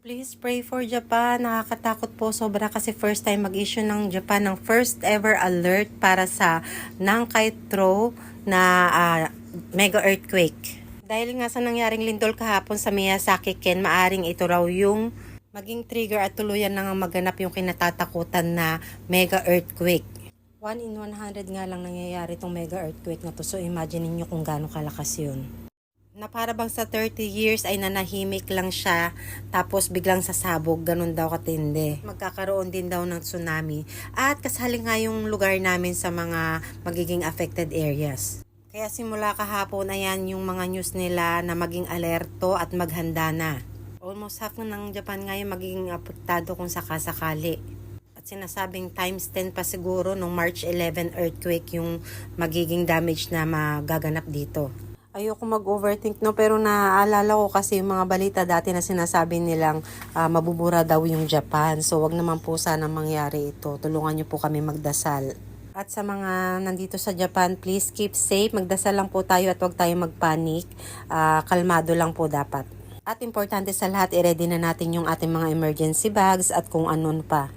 Please pray for Japan. Nakakatakot po sobra kasi first time mag-issue ng Japan ng first ever alert para sa Nankai-tro na mega earthquake. Dahil nga sa nangyaring lindol kahapon sa Miyazaki Ken, maaring ito raw yung maging trigger at tuluyan na nga maganap yung kinatatakutan na mega earthquake. 1 in 100 nga lang nangyayari itong mega earthquake na to. So imagine niyo kung gaano kalakas yun. Na para bang sa 30 years ay nanahimik lang siya tapos biglang sasabog, ganun daw katindi. Magkakaroon din daw ng tsunami at kasali nga yung lugar namin sa mga magiging affected areas. Kaya simula kahapon ayan yung mga news nila na maging alerto at maghanda na. Almost half ng Japan ngayon magiging apektado kung sakasakali. At sinasabing times 10 pa siguro nung March 11 earthquake yung magiging damage na magaganap dito. Ayoko mag-overthink no, pero naaalala ko kasi yung mga balita dati na sinasabi nilang mabubura daw yung Japan. So wag naman po sana mangyari ito. Tulungan niyo po kami magdasal. At sa mga nandito sa Japan, please keep safe. Magdasal lang po tayo at wag tayo magpanik. Kalmado lang po dapat. At importante sa lahat, i-ready na natin yung ating mga emergency bags at kung anon pa.